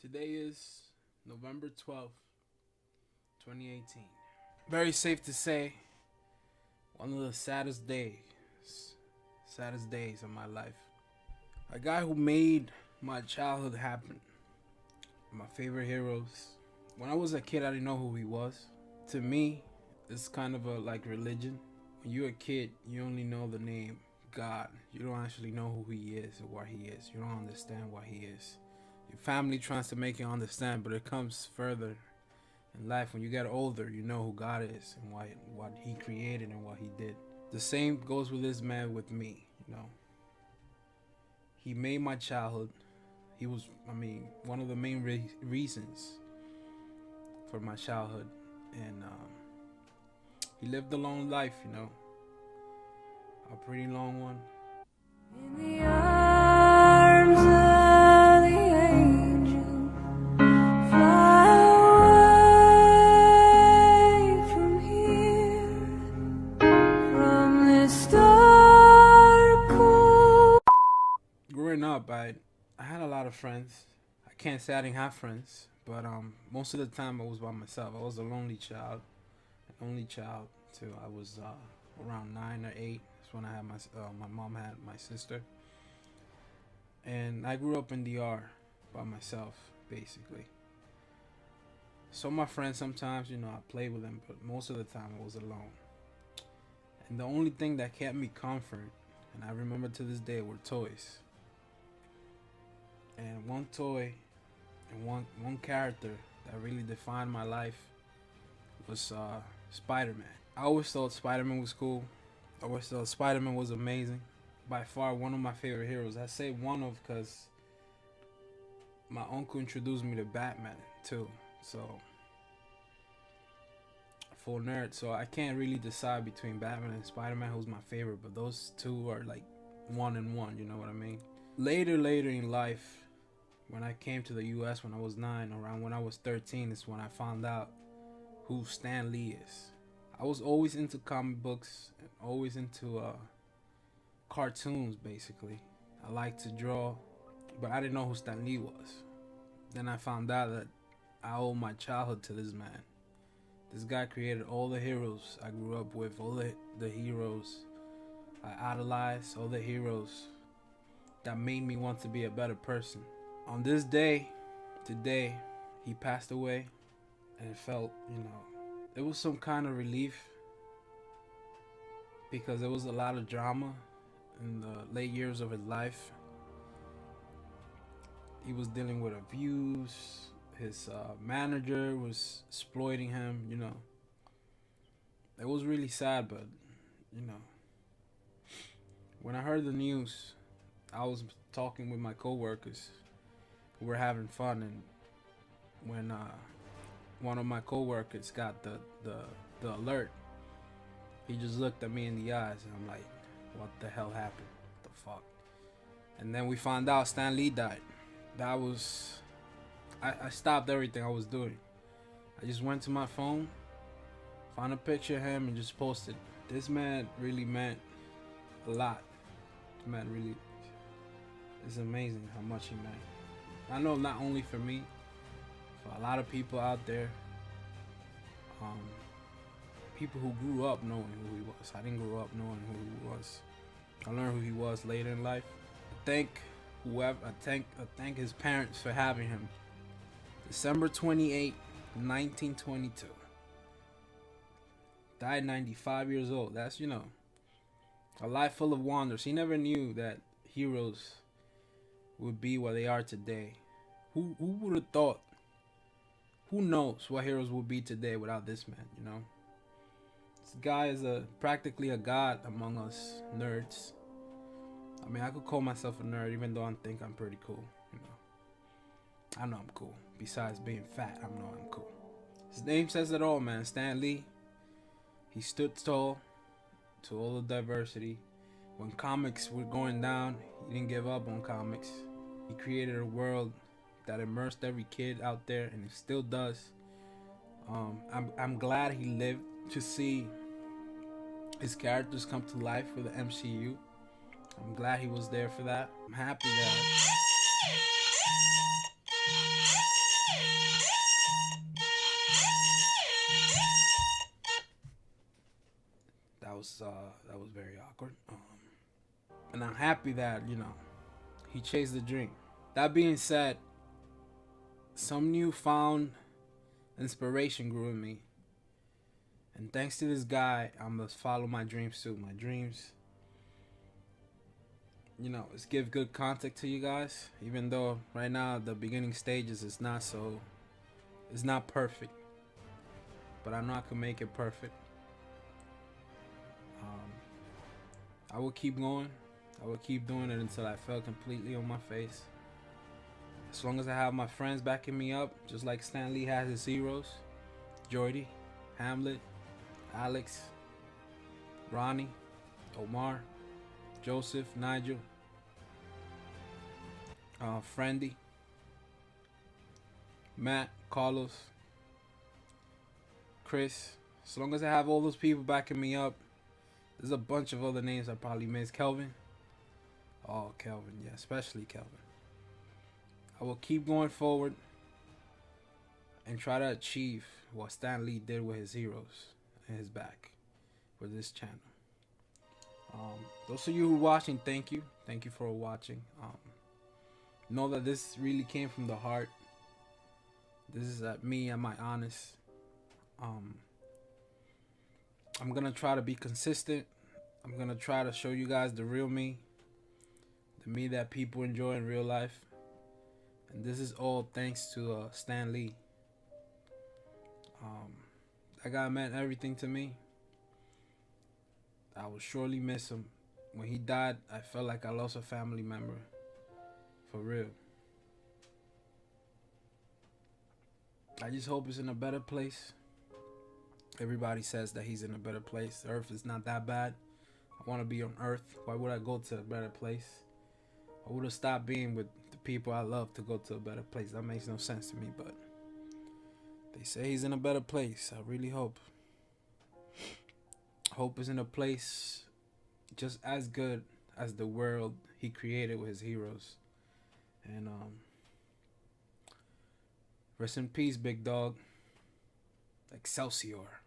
Today is November 12th, 2018. Very safe to say, one of the saddest days of my life. A guy who made my childhood happen. My favorite heroes. When I was a kid, I didn't know who he was. To me, it's kind of a like religion. When you're a kid, you only know the name God. You don't actually know who he is or what he is. You don't understand what he is. Your family tries to make you understand, but it comes further in life. When you get older, you know who God is and what he created and what he did. The same goes with this man with me, He made my childhood. He was, one of the main reasons for my childhood. And he lived a long life, a pretty long one. In the arms of the angel, fly away from here, from this dark cold. Growing up, I had a lot of friends. I can't say I didn't have friends, but most of the time I was by myself. I was a lonely child, an only child too. I was around 9 or 8. That's when I had my mom had my sister, and I grew up in DR by myself basically. So my friends sometimes, I played with them, but most of the time I was alone. And the only thing that kept me comfort, and I remember to this day, were toys. And one toy and one character that really defined my life was Spider-Man. I always thought Spider-Man was cool. I always thought Spider-Man was amazing. By far one of my favorite heroes. I say one of because my uncle introduced me to Batman too. So, full nerd. So I can't really decide between Batman and Spider-Man who's my favorite. But those two are like one and one, you know what I mean? Later in life, when I came to the US when I was 9, around when I was 13 is when I found out who Stan Lee is. I was always into comic books and always into cartoons basically. I like to draw, but I didn't know who Stan Lee was. Then I found out that I owe my childhood to this man. This guy created all the heroes I grew up with, all the heroes I idolized, all the heroes that made me want to be a better person. On this day, today, he passed away, and it felt, it was some kind of relief because there was a lot of drama in the late years of his life. He was dealing with abuse. His manager was exploiting him, It was really sad, but, when I heard the news, I was talking with my coworkers. We were having fun, and when one of my coworkers got the alert, he just looked at me in the eyes, and I'm like, what the hell happened? What the fuck? And then we found out Stan Lee died. That was... I stopped everything I was doing. I just went to my phone, found a picture of him, and just posted. This man really meant a lot. This man really... It's amazing how much he meant. I know not only for me, for a lot of people out there. People who grew up knowing who he was. I didn't grow up knowing who he was. I learned who he was later in life. I thank his parents for having him. December 28, 1922. Died 95 years old. That's, a life full of wonders. He never knew that heroes would be where they are today. Who would have thought? Who knows what heroes would be today without this man, This guy is practically a god among us nerds. I could call myself a nerd even though I think I'm pretty cool, I know I'm cool. Besides being fat, I know I'm cool. His name says it all, man. Stan Lee. He stood tall to all the diversity. When comics were going down, he didn't give up on comics. He created a world that immersed every kid out there, and it still does. I'm glad he lived to see his characters come to life for the MCU. I'm glad he was there for that. I'm happy that that was very awkward. And I'm happy that he chased the dream. That being said, some newfound inspiration grew in me, and thanks to this guy, I must follow my dreams too. My dreams, it's give good content to you guys. Even though right now the beginning stages is it's not perfect, but I know I can make it perfect. I will keep going. I will keep doing it until I fell completely on my face. As long as I have my friends backing me up, just like Stan Lee has his heroes, Jordy, Hamlet, Alex, Ronnie, Omar, Joseph, Nigel, Friendy, Matt, Carlos, Chris. As long as I have all those people backing me up, there's a bunch of other names I probably missed. Kelvin. Oh, Kelvin. Yeah, especially Kelvin. I will keep going forward and try to achieve what Stan Lee did with his heroes and his back for this channel. Those of you who are watching, thank you. Thank you for watching. Know that this really came from the heart. This is me at my honest. I'm gonna try to be consistent. I'm gonna try to show you guys the real me, the me that people enjoy in real life, and this is all thanks to Stan Lee. That guy meant everything to me. I will surely miss him. When he died, I felt like I lost a family member, for real. I just hope he's in a better place. Everybody says that he's in a better place. Earth is not that bad. I want to be on Earth. Why would I go to a better place? I would have stopped being with the people I love to go to a better place. That makes no sense to me, but they say he's in a better place. I really hope. Hope is in a place just as good as the world he created with his heroes. And rest in peace, big dog. Excelsior.